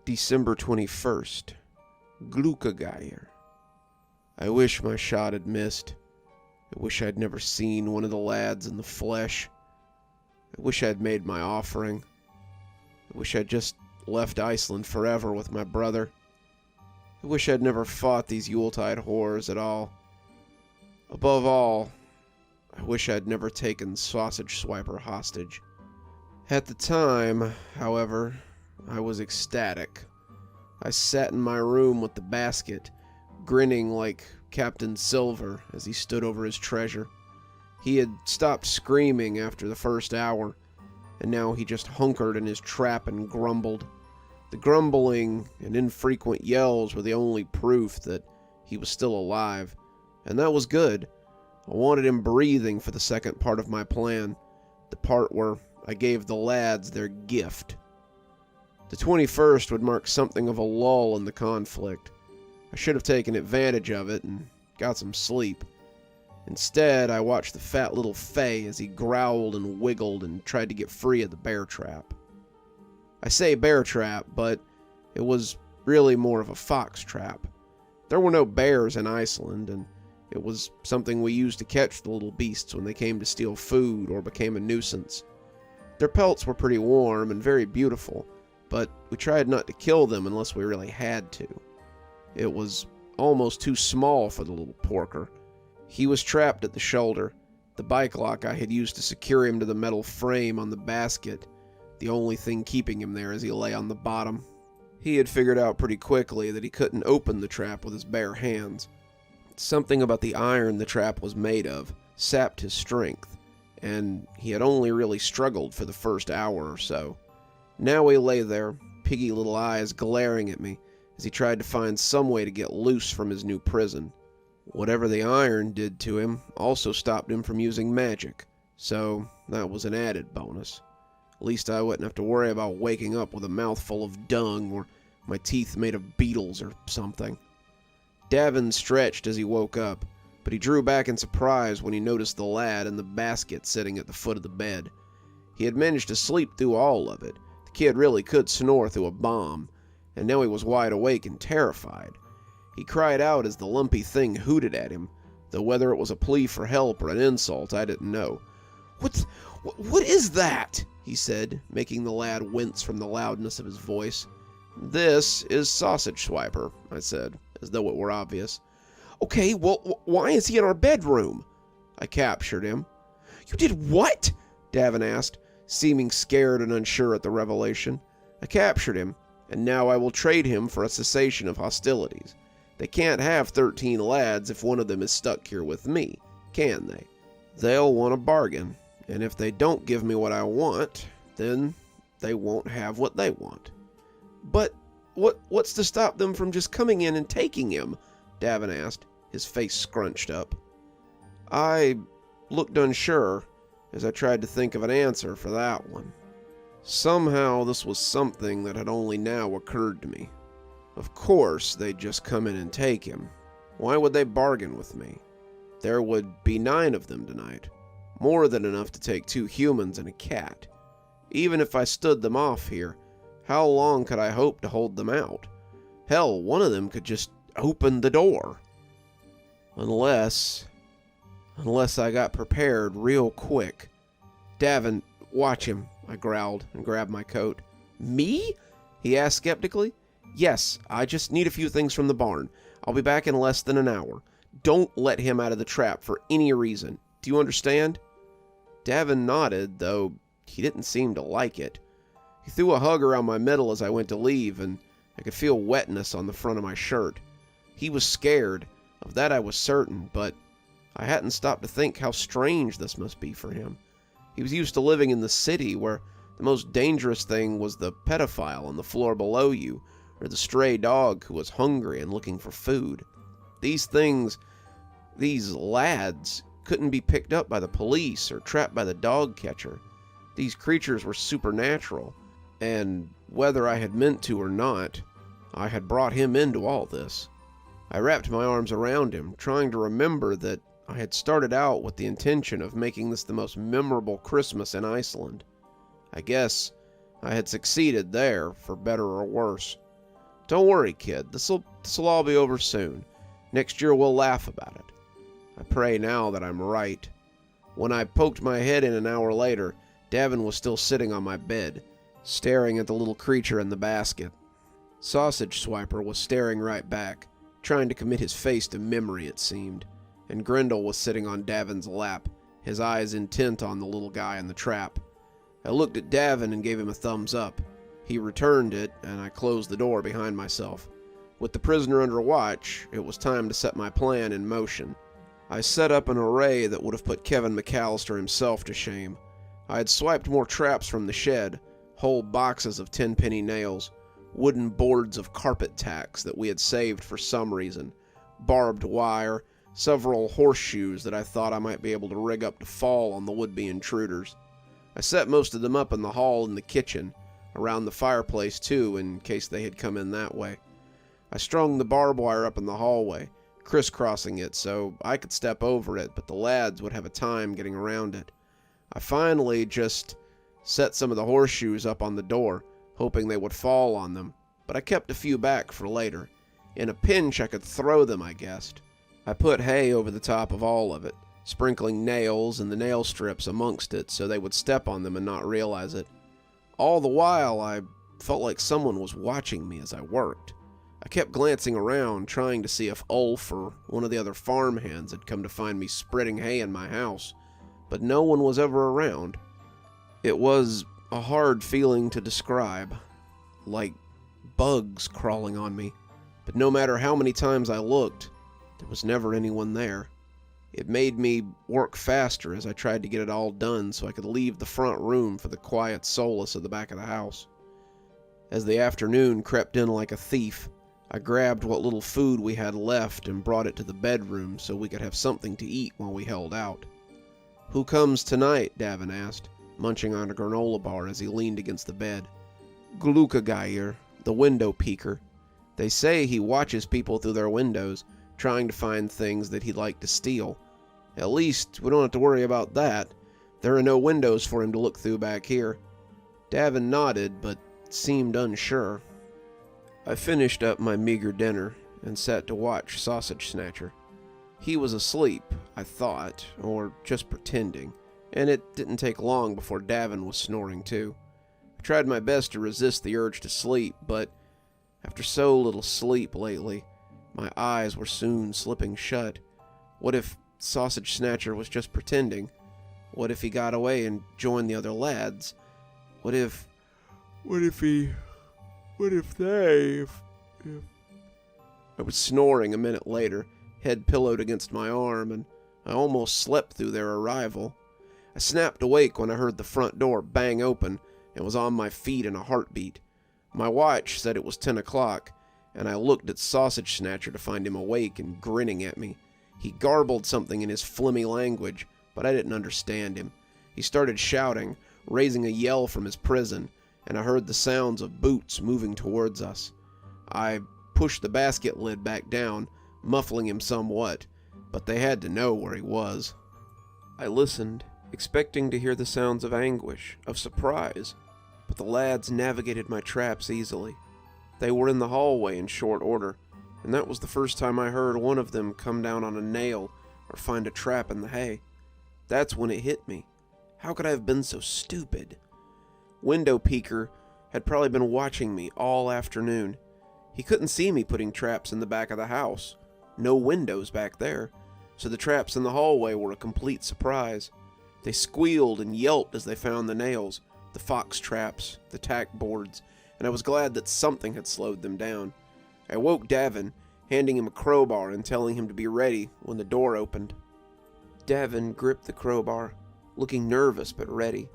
December 21st. Glukageier. I wish my shot had missed. I wish I'd never seen one of the lads in the flesh. I wish I'd made my offering. I wish I'd just left Iceland forever with my brother. I wish I'd never fought these Yuletide horrors at all. Above all, I wish I'd never taken Sausage Swiper hostage. At the time, however, I was ecstatic. I sat in my room with the basket, grinning like Captain Silver as he stood over his treasure. He had stopped screaming after the first hour, and now he just hunkered in his trap and grumbled. The grumbling and infrequent yells were the only proof that he was still alive, and that was good. I wanted him breathing for the second part of my plan, the part where I gave the lads their gift. The 21st would mark something of a lull in the conflict. I should have taken advantage of it and got some sleep. Instead, I watched the fat little Fay as he growled and wiggled and tried to get free of the bear trap. I say bear trap, but it was really more of a fox trap. There were no bears in Iceland, and it was something we used to catch the little beasts when they came to steal food or became a nuisance. Their pelts were pretty warm and very beautiful, but we tried not to kill them unless we really had to. It was almost too small for the little porker. He was trapped at the shoulder, the bike lock I had used to secure him to the metal frame on the basket, the only thing keeping him there as he lay on the bottom. He had figured out pretty quickly that he couldn't open the trap with his bare hands. Something about the iron the trap was made of sapped his strength, and he had only really struggled for the first hour or so. Now he lay there, piggy little eyes glaring at me, as he tried to find some way to get loose from his new prison. Whatever the iron did to him also stopped him from using magic, so that was an added bonus. At least I wouldn't have to worry about waking up with a mouthful of dung or my teeth made of beetles or something. Davin stretched as he woke up, but he drew back in surprise when he noticed the lad in the basket sitting at the foot of the bed. He had managed to sleep through all of it. The kid really could snore through a bomb, and now he was wide awake and terrified. He cried out as the lumpy thing hooted at him, though whether it was a plea for help or an insult, I didn't know. What is that?" he said, making the lad wince from the loudness of his voice. "This is Sausage Swiper," I said, as though it were obvious. "Okay, well, why is he in our bedroom?" "I captured him." "You did what?" Davin asked, seeming scared and unsure at the revelation. "I captured him, and now I will trade him for a cessation of hostilities. They can't have 13 lads if one of them is stuck here with me, can they? They'll want a bargain, and if they don't give me what I want, then they won't have what they want." "But what's to stop them from just coming in and taking him?" Davin asked, his face scrunched up. I looked unsure as I tried to think of an answer for that one. Somehow this was something that had only now occurred to me. Of course they'd just come in and take him. Why would they bargain with me? There would be 9 of them tonight, more than enough to take 2 humans and a cat. Even if I stood them off here, how long could I hope to hold them out? Hell, one of them could just open the door. Unless I got prepared real quick. "Davin, watch him," I growled and grabbed my coat. "Me?" he asked skeptically. "Yes, I just need a few things from the barn. I'll be back in less than an hour. Don't let him out of the trap for any reason. Do you understand?" Davin nodded, though he didn't seem to like it. He threw a hug around my middle as I went to leave, and I could feel wetness on the front of my shirt. He was scared, of that I was certain, but I hadn't stopped to think how strange this must be for him. He was used to living in the city, where the most dangerous thing was the pedophile on the floor below you, or the stray dog who was hungry and looking for food. These things, these lads, couldn't be picked up by the police or trapped by the dog catcher. These creatures were supernatural, and whether I had meant to or not, I had brought him into all this. I wrapped my arms around him, trying to remember that I had started out with the intention of making this the most memorable Christmas in Iceland. I guess I had succeeded there, for better or worse. Don't worry, kid. This'll all be over soon. Next year we'll laugh about it. I pray now that I'm right. When I poked my head in an hour later, Davin was still sitting on my bed, staring at the little creature in the basket. Sausage Swiper was staring right back, trying to commit his face to memory, it seemed, and Grendel was sitting on Davin's lap, his eyes intent on the little guy in the trap. I looked at Davin and gave him a thumbs up. He returned it, and I closed the door behind myself. With the prisoner under watch, it was time to set my plan in motion. I set up an array that would have put Kevin McAllister himself to shame. I had swiped more traps from the shed, whole boxes of 10-penny nails, wooden boards of carpet tacks that we had saved for some reason, barbed wire, several horseshoes that I thought I might be able to rig up to fall on the would-be intruders. I set most of them up in the hall and the kitchen, around the fireplace too, in case they had come in that way. I strung the barbed wire up in the hallway, crisscrossing it so I could step over it, but the lads would have a time getting around it. I finally just set some of the horseshoes up on the door, hoping they would fall on them, but I kept a few back for later. In a pinch I could throw them, I guessed. I put hay over the top of all of it, sprinkling nails and the nail strips amongst it so they would step on them and not realize it. All the while I felt like someone was watching me as I worked. I kept glancing around, trying to see if Ulf or one of the other farmhands had come to find me spreading hay in my house, but no one was ever around. It was a hard feeling to describe, like bugs crawling on me, but no matter how many times I looked, there was never anyone there. It made me work faster as I tried to get it all done so I could leave the front room for the quiet solace of the back of the house. As the afternoon crept in like a thief, I grabbed what little food we had left and brought it to the bedroom so we could have something to eat while we held out. "Who comes tonight?" Davin asked, munching on a granola bar as he leaned against the bed. "Glukageyr, the window peeker. They say he watches people through their windows, trying to find things that he'd like to steal. At least, we don't have to worry about that. There are no windows for him to look through back here." Davin nodded, but seemed unsure. I finished up my meager dinner and sat to watch Sausage Snatcher. He was asleep, I thought, or just pretending, and it didn't take long before Davin was snoring too. I tried my best to resist the urge to sleep, but after so little sleep lately, my eyes were soon slipping shut. What if Sausage Snatcher was just pretending? What if he got away and joined the other lads? What if I was snoring a minute later, head pillowed against my arm, and I almost slept through their arrival. I snapped awake when I heard the front door bang open and was on my feet in a heartbeat. My watch said it was 10 o'clock, and I looked at Sausage Snatcher to find him awake and grinning at me. He garbled something in his flimmy language, but I didn't understand him. He started shouting, raising a yell from his prison, and I heard the sounds of boots moving towards us. I pushed the basket lid back down, muffling him somewhat, but they had to know where he was. I listened, expecting to hear the sounds of anguish, of surprise, but the lads navigated my traps easily. They were in the hallway in short order, and that was the first time I heard one of them come down on a nail or find a trap in the hay. That's when it hit me. How could I have been so stupid? Window Peeker had probably been watching me all afternoon. He couldn't see me putting traps in the back of the house. No windows back there, so the traps in the hallway were a complete surprise. They squealed and yelped as they found the nails, the fox traps, the tack boards, and I was glad that something had slowed them down. I woke Davin, handing him a crowbar and telling him to be ready when the door opened. Davin gripped the crowbar, looking nervous but ready.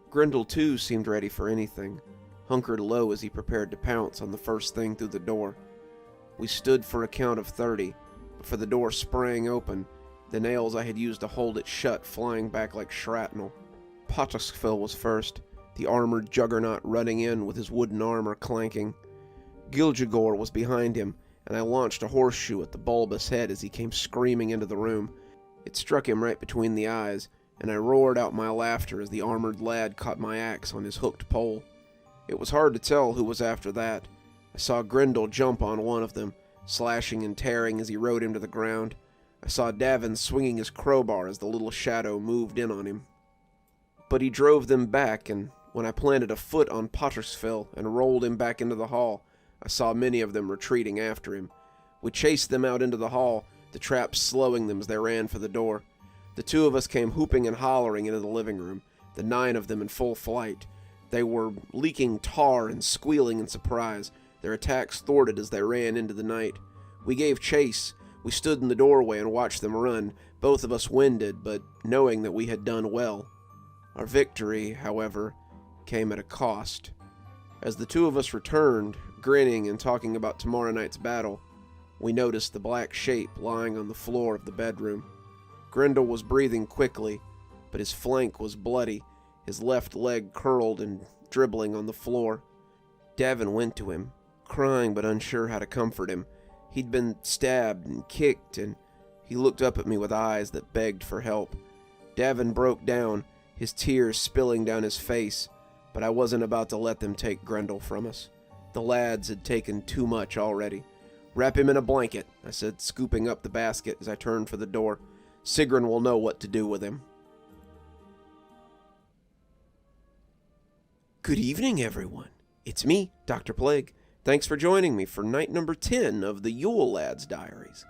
Grendel too seemed ready for anything, hunkered low as he prepared to pounce on the first thing through the door. We stood for a count of 30, before the door sprang open, the nails I had used to hold it shut flying back like shrapnel. Potoskville was first, the armored juggernaut running in with his wooden armor clanking. Giljagor was behind him, and I launched a horseshoe at the bulbous head as he came screaming into the room. It struck him right between the eyes, and I roared out my laughter as the armored lad caught my axe on his hooked pole. It was hard to tell who was after that. I saw Grendel jump on one of them, slashing and tearing as he rode him to the ground. I saw Davin swinging his crowbar as the little shadow moved in on him. But he drove them back, and when I planted a foot on Pottersville and rolled him back into the hall, I saw many of them retreating after him. We chased them out into the hall, the traps slowing them as they ran for the door. The two of us came whooping and hollering into the living room, the 9 of them in full flight. They were leaking tar and squealing in surprise, their attacks thwarted as they ran into the night. We gave chase. We stood in the doorway and watched them run, both of us winded, but knowing that we had done well. Our victory, however, came at a cost. As the two of us returned, grinning and talking about tomorrow night's battle, we noticed the black shape lying on the floor of the bedroom. Grendel was breathing quickly, but his flank was bloody, his left leg curled and dribbling on the floor. Davin went to him, crying but unsure how to comfort him. He'd been stabbed and kicked, and he looked up at me with eyes that begged for help. Davin broke down, his tears spilling down his face, but I wasn't about to let them take Grendel from us. The lads had taken too much already. "Wrap him in a blanket," I said, scooping up the basket as I turned for the door. "Sigrun will know what to do with him." Good evening, everyone. It's me, Dr. Plague. Thanks for joining me for night number 10 of the Yule Lads' Diaries.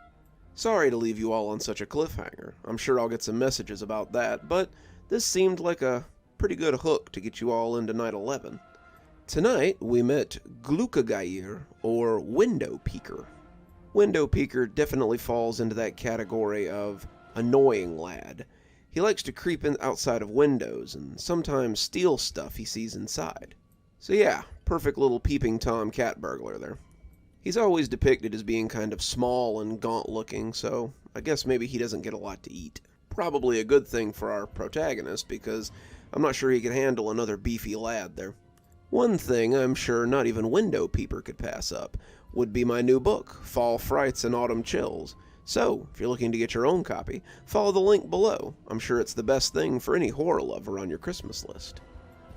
Sorry to leave you all on such a cliffhanger. I'm sure I'll get some messages about that, but this seemed like a pretty good hook to get you all into night 11. Tonight, we met Glukagair, or Window Peeker. Window Peeker definitely falls into that category of annoying lad. He likes to creep in outside of windows and sometimes steal stuff he sees inside. So yeah, perfect little peeping Tom cat burglar there. He's always depicted as being kind of small and gaunt looking, so I guess maybe he doesn't get a lot to eat. Probably a good thing for our protagonist, because I'm not sure he could handle another beefy lad there. One thing I'm sure not even Window Peeper could pass up would be my new book, Fall Frights and Autumn Chills. So, if you're looking to get your own copy, follow the link below. I'm sure it's the best thing for any horror lover on your Christmas list.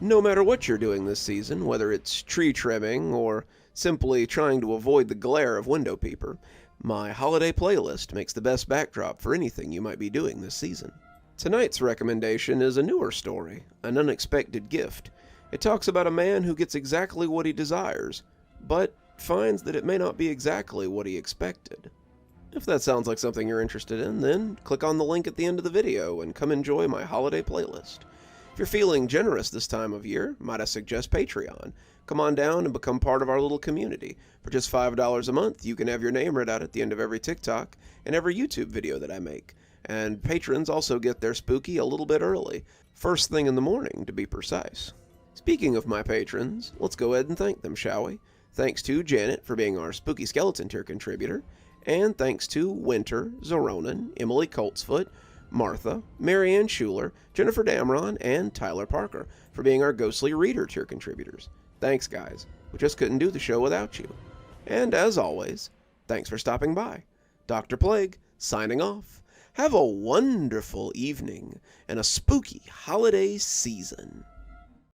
No matter what you're doing this season, whether it's tree trimming or simply trying to avoid the glare of Window Peeper, my holiday playlist makes the best backdrop for anything you might be doing this season. Tonight's recommendation is a newer story, An Unexpected Gift. It talks about a man who gets exactly what he desires, but finds that it may not be exactly what he expected. If that sounds like something you're interested in, then click on the link at the end of the video and come enjoy my holiday playlist. If you're feeling generous this time of year, might I suggest Patreon. Come on down and become part of our little community. For just $5 a month, you can have your name read out at the end of every TikTok and every YouTube video that I make. And patrons also get their spooky a little bit early, first thing in the morning to be precise. Speaking of my patrons, let's go ahead and thank them, shall we? Thanks to Janet for being our Spooky Skeleton tier contributor, and thanks to Winter, Xaronan, Emily Coltsfoot, Martha, Marianne Schuler, Jennifer Damron, and Tyler Parker for being our Ghostly Reader tier contributors. Thanks, guys. We just couldn't do the show without you. And as always, thanks for stopping by. Dr. Plague, signing off. Have a wonderful evening and a spooky holiday season.